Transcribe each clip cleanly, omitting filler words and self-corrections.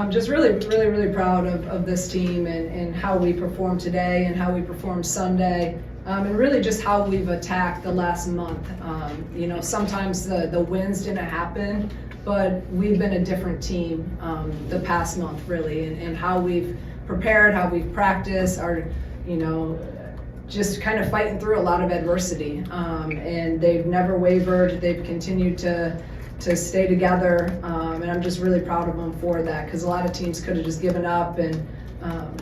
Just really proud of this team and how we performed today and how we performed Sunday. And really just how we've attacked the last month. Sometimes the wins didn't happen, but we've been a different team the past month, really, and how we've prepared, how we've practiced, just kind of fighting through a lot of adversity. And they've never wavered. They've continued to stay together, and I'm just really proud of them for that, because a lot of teams could have just given up and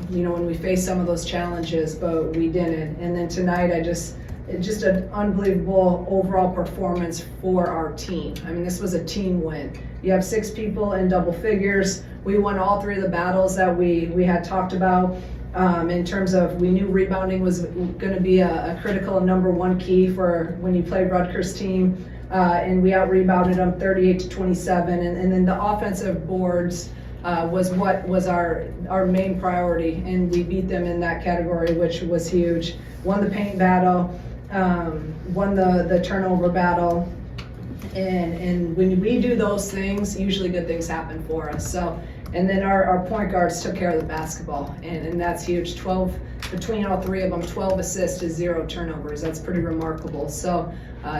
when we faced some of those challenges, but we didn't. And then tonight, it's just an unbelievable overall performance for our team. I mean, this was a team win. You have 6 people in double figures. We won all 3 of the battles that we had talked about. In terms of, we knew rebounding was going to be a critical number 1 key for when you play Rutgers team. And we out-rebounded them 38-27, and then the offensive boards was what was our main priority, and we beat them in that category, which was huge. Won the paint battle, won the turnover battle, and when we do those things, usually good things happen for us. So, and then our point guards took care of the basketball, and that's huge. 12 between all 3 of them, 12 assists to 0 turnovers. That's pretty remarkable. So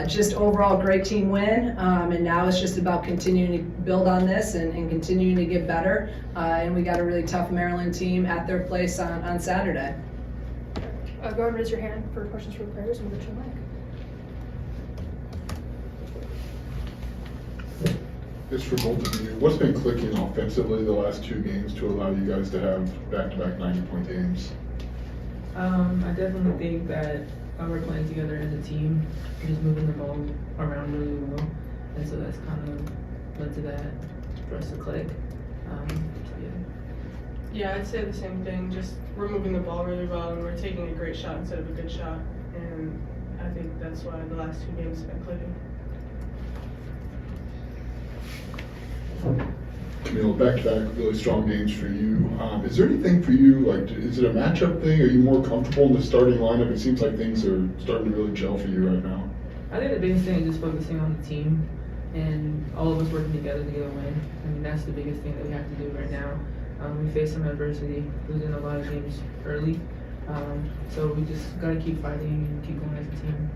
just overall great team win, and now it's just about continuing to build on this and continuing to get better. And we got a really tough Maryland team at their place on Saturday. Go ahead and raise your hand for questions for the players, and we'll get you a mic. It's for both of you. What's been clicking offensively the last 2 games to allow you guys to have back-to-back 90-point games? I definitely think that we're playing together as a team, just moving the ball around really well, and so that's kind of led to that for us to click. Yeah, I'd say the same thing. Just we're moving the ball really well, and we're taking a great shot instead of a good shot, and I think that's why the last 2 games have been clicking. Camille, back-to-back really strong games for you. Is there anything for you, like, is it a matchup thing? Are you more comfortable in the starting lineup? It seems like things are starting to really gel for you right now. I think the biggest thing is just focusing on the team and all of us working together to get a win. I mean, that's the biggest thing that we have to do right now. We face some adversity, losing a lot of games early, so we just got to keep fighting and keep going as a team.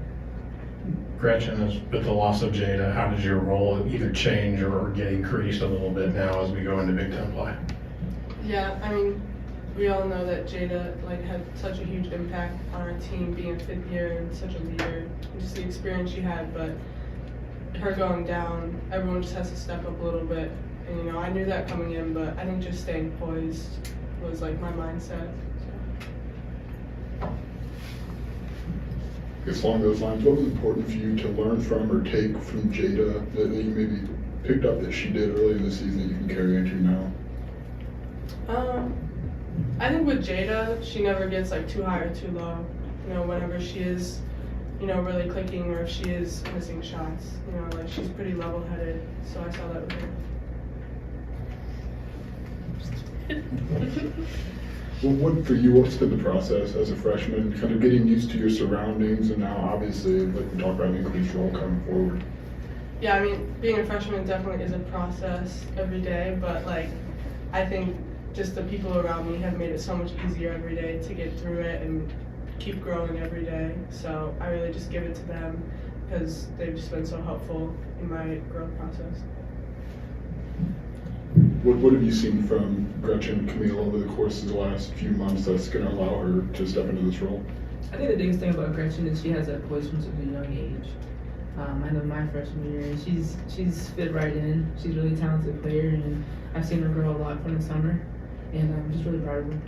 Gretchen, with the loss of Jada, how does your role either change or get increased a little bit now as we go into Big Ten play? Yeah, I mean, we all know that Jada had such a huge impact on our team, being a 5th year and such a leader, and just the experience she had. But her going down, everyone just has to step up a little bit. And I knew that coming in, but I think just staying poised was my mindset. I guess along those lines, what was important for you to learn from or take from Jada that you maybe picked up that she did earlier this season that you can carry into now? I think with Jada, she never gets too high or too low. Whenever she is, really clicking, or if she is missing shots, she's pretty level-headed. So I saw that with her. Well, what's been the process as a freshman, kind of getting used to your surroundings, and now obviously, like we talked about, an increased role coming forward? Yeah, I mean, being a freshman definitely is a process every day, but I think just the people around me have made it so much easier every day to get through it and keep growing every day. So I really just give it to them because they've just been so helpful in my growth process. What have you seen from Gretchen and Camille over the course of the last few months that's going to allow her to step into this role? I think the biggest thing about Gretchen is she has that poise from such a young age. I know my freshman year, and she's fit right in. She's a really talented player, and I've seen her grow a lot from the summer, and I'm just really proud of her.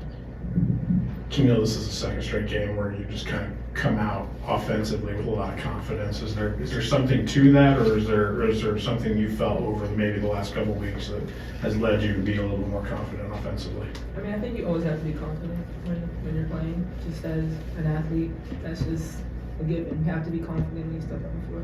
Camille, this is the 2nd straight game where you just kind of come out offensively with a lot of confidence. Is there something to that, or is there something you felt over maybe the last couple of weeks that has led you to be a little bit more confident offensively? I mean, I think you always have to be confident when you're playing. Just as an athlete, that's just a given. You have to be confident when you step on the floor.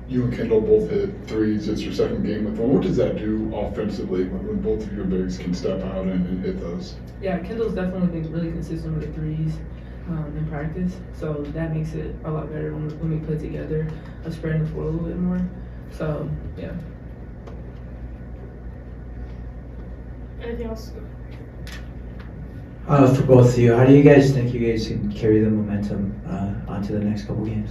You and Kendall both hit threes. It's your 2nd game with one. What does that do offensively when both of your bigs can step out and hit those? Yeah, Kendall's definitely been really consistent with the threes in practice, so that makes it a lot better when we play together, of spreading the floor a little bit more. So, yeah. Anything else? For both of you, how do you guys think you guys can carry the momentum onto the next couple games?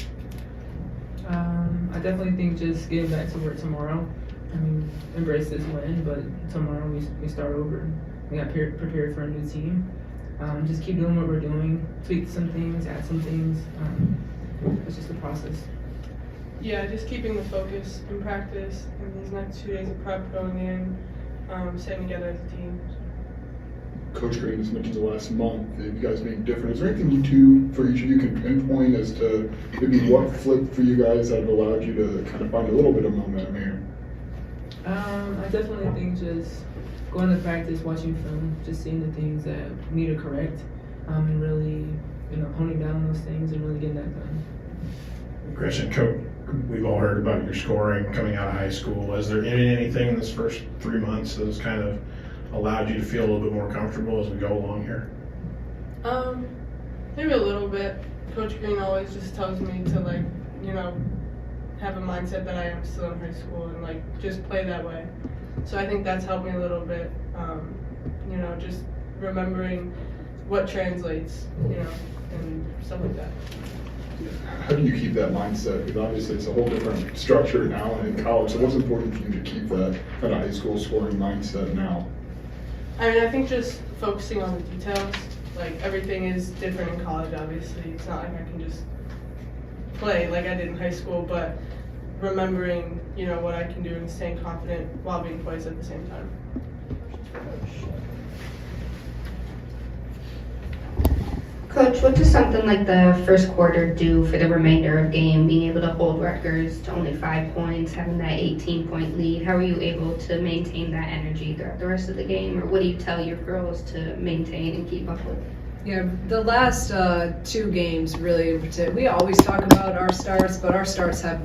I definitely think just getting back to work tomorrow. I mean, embrace this win, but tomorrow we start over. We got prepared for a new team. Just keep doing what we're doing, tweak some things, add some things. It's just a process. Yeah, just keeping the focus in practice and these next 2 days of prep going in, staying together as a team. Coach Green has mentioned the last month that you guys being different. Is there anything you two, for each of you, can pinpoint as to maybe what flipped for you guys that have allowed you to kind of find a little bit of momentum here? I definitely think just going to practice, watching film, just seeing the things that we need to correct, and really, honing down on those things and really getting that done. Gretchen, Coach, we've all heard about your scoring coming out of high school. Is there anything in this first 3 months that has kind of allowed you to feel a little bit more comfortable as we go along here? Maybe a little bit. Coach Green always just tells me to have a mindset that I am still in high school and just play that way. So I think that's helped me a little bit. Just remembering what translates, and stuff like that. How do you keep that mindset? Because obviously it's a whole different structure now and in college. So what's important for you to keep that kind of high school scoring mindset now? I mean, I think just focusing on the details. Everything is different in college, obviously. It's not like I can just play like I did in high school, but remembering, what I can do and staying confident while being poised at the same time. Coach, what does something like the first quarter do for the remainder of game, being able to hold Rutgers to only 5 points, having that 18-point lead? How are you able to maintain that energy throughout the rest of the game, or what do you tell your girls to maintain and keep up with? Yeah, the last 2 games really in particular, we always talk about our starts, but our starts have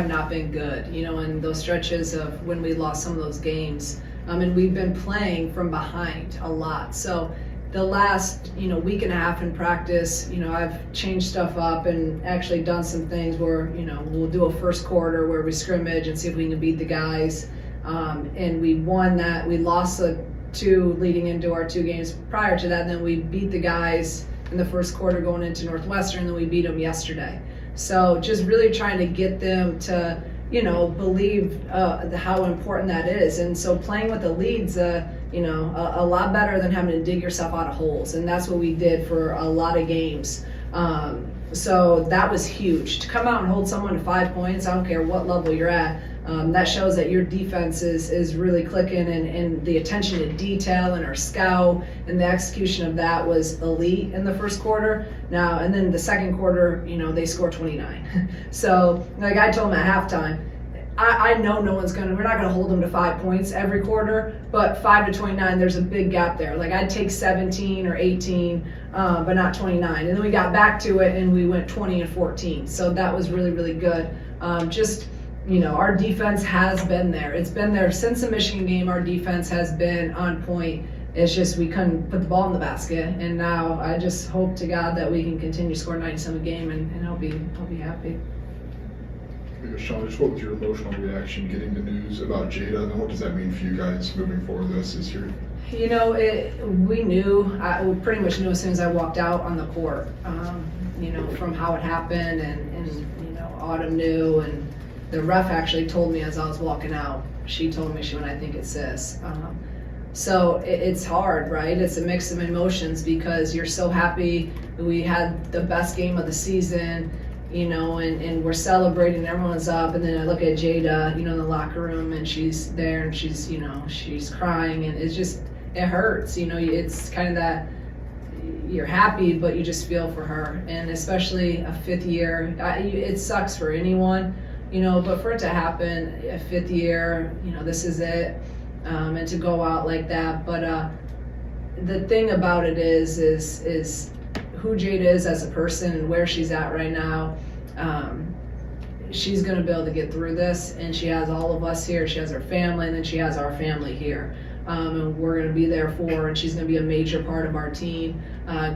not been good, in those stretches of when we lost some of those games. And we've been playing from behind a lot. So the last, week and a half in practice, I've changed stuff up and actually done some things where, we'll do a first quarter where we scrimmage and see if we can beat the guys. And we won that. We lost the 2 leading into our 2 games prior to that. And then we beat the guys in the first quarter going into Northwestern, and then we beat them yesterday. So just really trying to get them to, believe how important that is. And so playing with the leads, a lot better than having to dig yourself out of holes. And that's what we did for a lot of games. So that was huge. To come out and hold someone to 5 points, I don't care what level you're at, that shows that your defense is really clicking, and the attention to detail and our scout and the execution of that was elite in the first quarter. Now, and then the second quarter, they scored 29. So I told them at halftime, I know we're not gonna hold them to 5 points every quarter, but 5 to 29, there's a big gap there. I'd take 17 or 18, but not 29. And then we got back to it and we went 20 and 14. So that was really, really good. Our defense has been there. It's been there since the Michigan game. Our defense has been on point. It's just we couldn't put the ball in the basket. And now I just hope to God that we can continue to score 97 a game, and I'll be happy. Shauna, just what was your emotional reaction getting the news about Jada, and what does that mean for you guys moving forward this year? We pretty much knew as soon as I walked out on the court, from how it happened, and Autumn knew, and the ref actually told me as I was walking out. She told me, I think it's sis. So it's hard, right? It's a mix of emotions because you're so happy we had the best game of the season, and we're celebrating, everyone's up, and then I look at Jada, in the locker room, and she's there, and she's crying, and it hurts, it's kind of that, you're happy, but you just feel for her, and especially a 5th year, it sucks for anyone, but for it to happen, a 5th year, this is it, and to go out like that, but the thing about it is who Jada is as a person and where she's at right now. She's going to be able to get through this, and she has all of us here. She has her family, and then she has our family here, and we're going to be there for her, and she's going to be a major part of our team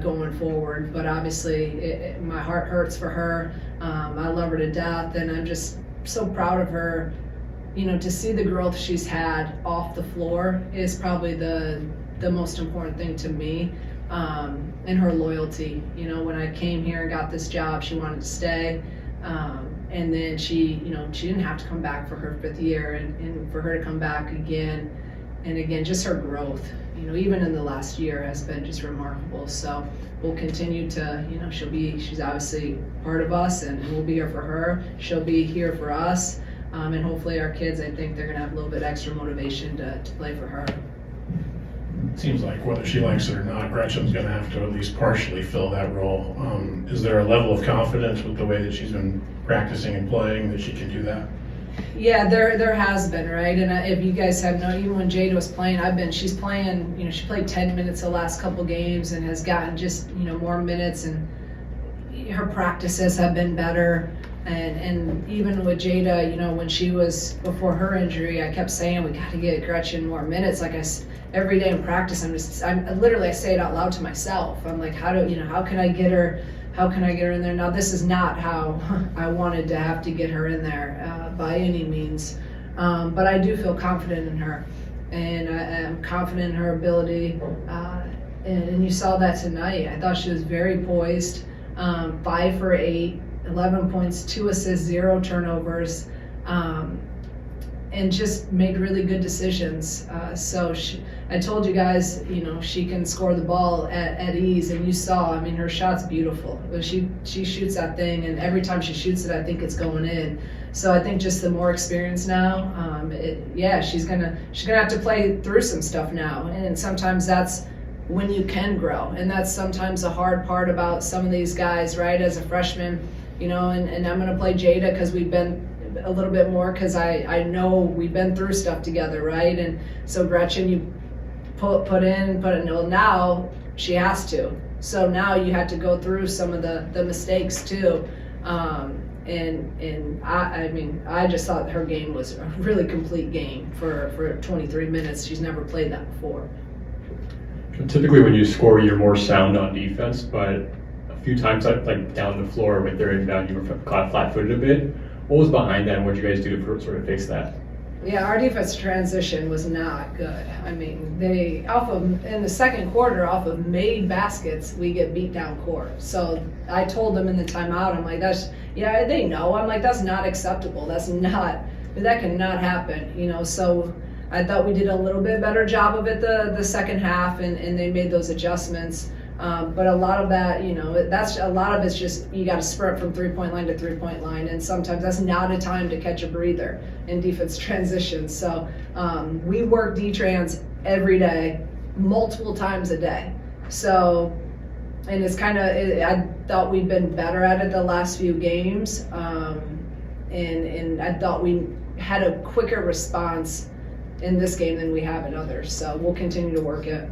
going forward. But obviously my heart hurts for her. I love her to death, and I'm just so proud of her, to see the growth she's had off the floor is probably the most important thing to me. And her loyalty. When I came here and got this job, she wanted to stay. And then she didn't have to come back for her 5th year, and for her to come back again and again, just her growth, even in the last year has been just remarkable. So we'll continue to, she's obviously part of us, and we'll be here for her. She'll be here for us. And hopefully our kids, I think they're gonna have a little bit extra motivation to play for her. Seems like whether she likes it or not, Gretchen's going to have to at least partially fill that role. Is there a level of confidence with the way that she's been practicing and playing that she can do that? Yeah, there has been, right? And if you guys have known, even when Jada was playing, she's playing, she played 10 minutes the last couple games and has gotten just, more minutes, and her practices have been better. And even with Jada, when she was before her injury, I kept saying we got to get Gretchen more minutes. Like every day in practice, I say it out loud to myself. I'm like, how can I get her? How can I get her in there? Now, this is not how I wanted to have to get her in there by any means, but I do feel confident in her, and I'm confident in her ability. And you saw that tonight. I thought she was very poised. 5 for 8. 11 points, 2 assists, 0 turnovers, and just made really good decisions. So I told you guys, she can score the ball at ease, and you saw, her shot's beautiful. She shoots that thing, and every time she shoots it, I think it's going in. So I think just the more experience now, she's gonna have to play through some stuff now, and sometimes that's when you can grow, and that's sometimes the hard part about some of these guys, right? As a freshman, and I'm going to play Jada because we've been a little bit more, because I know we've been through stuff together, right? And so Gretchen, you put in, well, now she has to. So now you had to go through some of the mistakes too. And I just thought her game was a really complete game for 23 minutes. She's never played that before. Typically when you score, you're more sound on defense, but a few times, like down the floor with their inbound, you were flat-footed a bit. What was behind that, and what did you guys do to sort of fix that? Yeah, our defense transition was not good. They in the second quarter, off of made baskets, we get beat down court. So I told them in the timeout, I'm like, they know. I'm like, that's not acceptable. That cannot happen, So I thought we did a little bit better job of it the second half, and they made those adjustments. But a lot of that, a lot of it's just you got to sprint from 3-point line to 3-point line, and sometimes that's not a time to catch a breather in defense transitions. So we work D-trans every day, multiple times a day. So, and it's I thought we'd been better at it the last few games, and I thought we had a quicker response in this game than we have in others. So we'll continue to work it.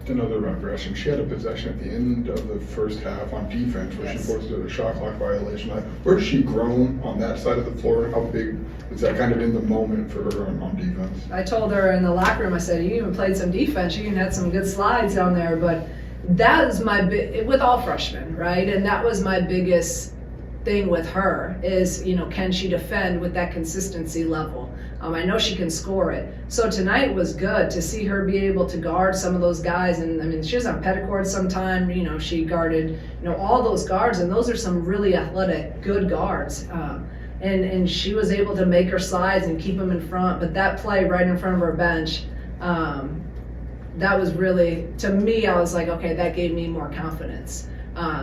Another regression. She had a possession at the end of the first half on defense where Yes. she forced a shot clock violation. Where has she grown on that side of the floor? How big is that kind of in the moment for her on defense? I told her in the locker room, I said, you even played some defense. You even had some good slides down there. But that is with all freshmen, right? And that was my biggest thing with her is, can she defend with that consistency level? I know she can score it. So tonight was good to see her be able to guard some of those guys. And she was on Petticord sometime, she guarded, all those guards, and those are some really athletic, good guards. And she was able to make her slides and keep them in front. But that play right in front of her bench, that was really, to me, I was like, okay, that gave me more confidence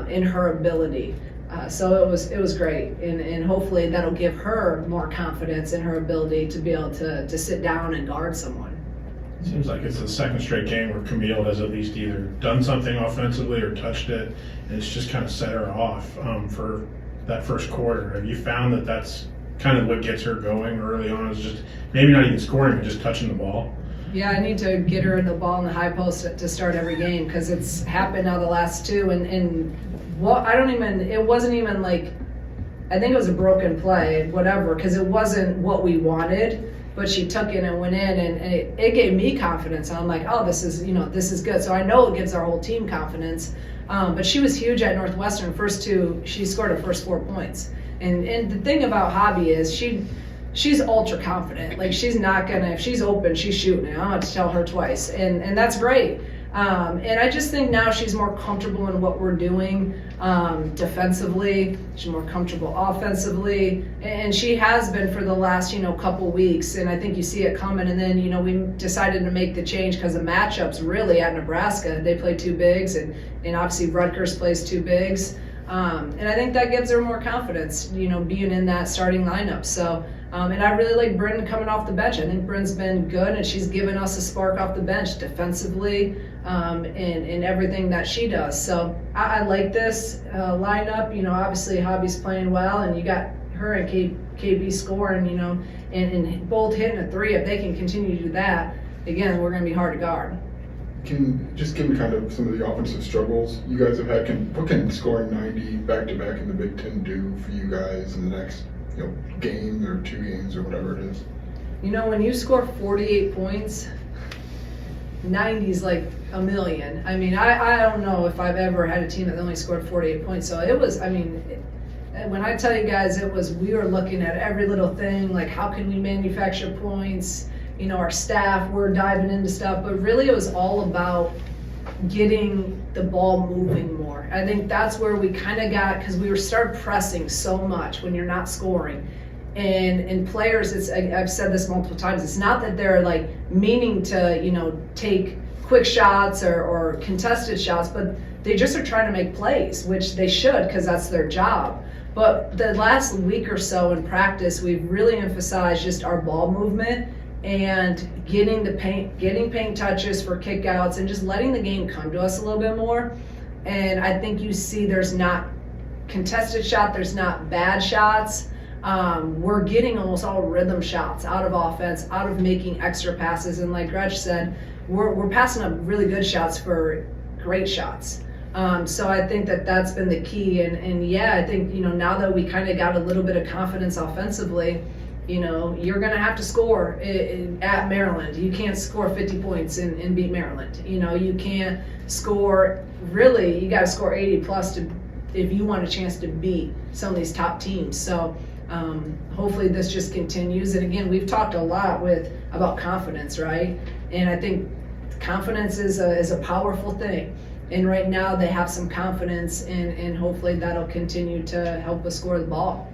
in her ability. So it was great, and hopefully that'll give her more confidence in her ability to be able to sit down and guard someone. Seems like it's the second straight game where Camille has at least either done something offensively or touched it, and it's just kind of set her off for that first quarter. Have you found that that's kind of what gets her going early on, is just maybe not even scoring, but just touching the ball? Yeah, I need to get her the ball in the high post to start every game, because it's happened now the last two, and well, it wasn't even like, I think it was a broken play, whatever, because it wasn't what we wanted, but she took it and went in, and it gave me confidence. I'm like, oh, this is good. So I know it gives our whole team confidence. But she was huge at Northwestern. She scored her first 4 points. And the thing about Hobby is she she's ultra confident. Like she's not gonna, if she's open, she's shooting it. I don't have to tell her twice, and that's great. And I just think now she's more comfortable in what we're doing defensively. She's more comfortable offensively, and she has been for the last couple weeks. And I think you see it coming. And then we decided to make the change because of matchups. Really at Nebraska, they play two bigs, and obviously Rutgers plays two bigs. And I think that gives her more confidence, being in that starting lineup. So. And I really like Bryn coming off the bench. I think Bryn's been good, and she's given us a spark off the bench defensively in everything that she does. So I like this lineup. Obviously Hobby's playing well, and you got her and KB scoring, and both hitting a three. If they can continue to do that, again, we're going to be hard to guard. Given kind of some of the offensive struggles you guys have had, what can scoring 90 back-to-back in the Big Ten do for you guys in the next game or 2 games or whatever it is? When you score 48 points, 90 is like a million. I mean, I don't know if I've ever had a team that only scored 48 points. So it was, when I tell you guys, we were looking at every little thing, like how can we manufacture points? Our staff, we're diving into stuff, but really it was all about getting the ball moving more. I think that's where we kind of got, because we started pressing so much when you're not scoring. And players, I've said this multiple times, it's not that they're like meaning to, take quick shots or contested shots, but they just are trying to make plays, which they should, because that's their job. But the last week or so in practice, we've really emphasized just our ball movement and getting paint touches for kickouts and just letting the game come to us a little bit more. And I think you see there's not contested shot, there's not bad shots. We're getting almost all rhythm shots out of offense, out of making extra passes. And like Gretchen said, we're passing up really good shots for great shots. So I think that's been the key. And yeah, I think, now that we kind of got a little bit of confidence offensively, you're going to have to score at Maryland. You can't score 50 points and beat Maryland. You can't score, really, you got to score 80 plus if you want a chance to beat some of these top teams. So hopefully this just continues. And again, we've talked a lot about confidence, right? And I think confidence is a powerful thing. And right now they have some confidence, and hopefully that'll continue to help us score the ball.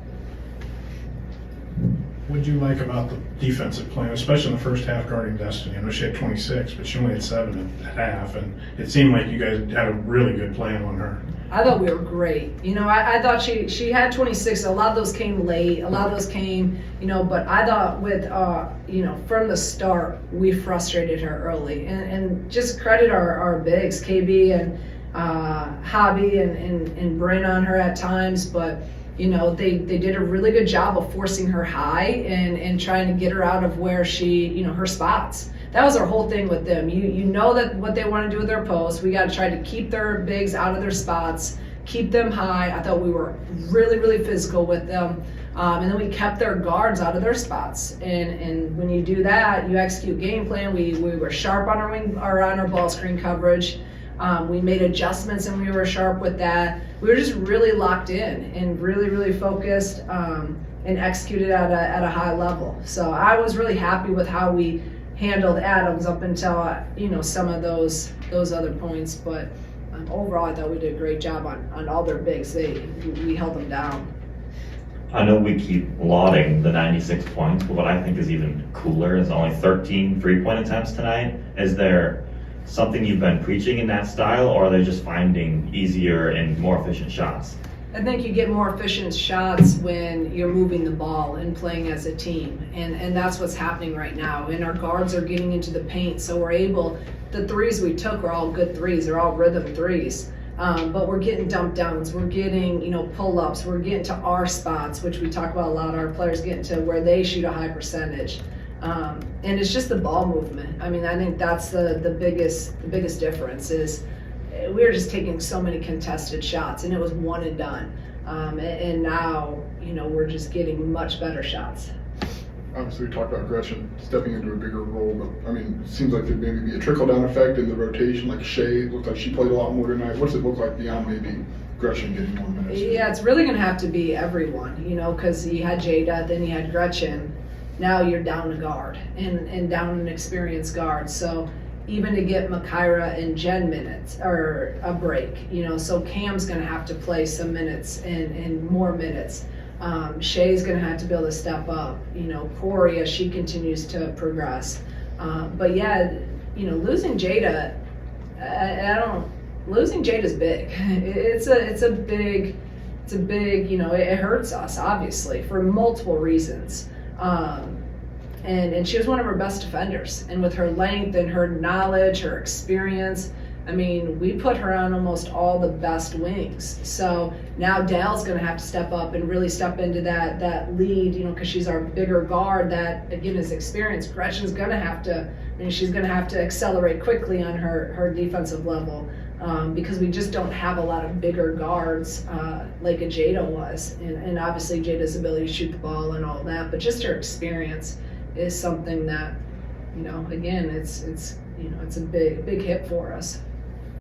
What did you like about the defensive plan, especially in the first half guarding Destiny? I know she had 26, but she only had 7 at half, and it seemed like you guys had a really good plan on her. I thought we were great. I thought she had 26. A lot of those came late. A lot of those came, but I thought with, from the start, we frustrated her early. And just credit our bigs, KB and Hobby and Bryn on her at times, but they did a really good job of forcing her high and trying to get her out of where she, her spots. That was our whole thing with them. You know that what they want to do with their posts. We got to try to keep their bigs out of their spots, keep them high. I thought we were really, really physical with them. And then we kept their guards out of their spots. And when you do that, you execute game plan. We were sharp on our ball screen coverage. We made adjustments and we were sharp with that. We were just really locked in and really, really focused and executed at a high level. So I was really happy with how we handled Adams up until some of those other points. But overall, I thought we did a great job on all their bigs. We held them down. I know we keep lauding the 96 points, but what I think is even cooler is only 13 3-point attempts tonight. Is there something you've been preaching in that style, or are they just finding easier and more efficient shots? I think you get more efficient shots when you're moving the ball and playing as a team. And that's what's happening right now. And our guards are getting into the paint, so we're able, the threes we took were all good threes. They're all rhythm threes. But we're getting dump downs, we're getting, pull-ups, we're getting to our spots, which we talk about a lot. Our players getting to where they shoot a high percentage. And it's just the ball movement. I think that's the biggest difference is we were just taking so many contested shots, and it was one and done. And now, we're just getting much better shots. Obviously, we talked about Gretchen stepping into a bigger role, but it seems like there'd maybe be a trickle-down effect in the rotation. Like Shay, it looked like she played a lot more tonight. What's it look like beyond maybe Gretchen getting more minutes? Yeah, it's really going to have to be everyone, because you had Jada, then you had Gretchen, now you're down a guard and down an experienced guard. So even to get Makaira and Jen minutes or a break, so Cam's going to have to play some minutes and more minutes. Shay's going to have to be able to step up. Corey, as she continues to progress. But yeah, losing Jada, losing Jada's big. It's a big, it hurts us obviously for multiple reasons. And she was one of our best defenders, and with her length and her knowledge, her experience, we put her on almost all the best wings. So now Dale's going to have to step up and really step into that lead, because she's our bigger guard that, again, is experienced. Gretchen's going to have to, she's going to have to accelerate quickly on her defensive level, because we just don't have a lot of bigger guards like a Jada was. And obviously Jada's ability to shoot the ball and all that, but just her experience is something that, again, it's a big hit for us.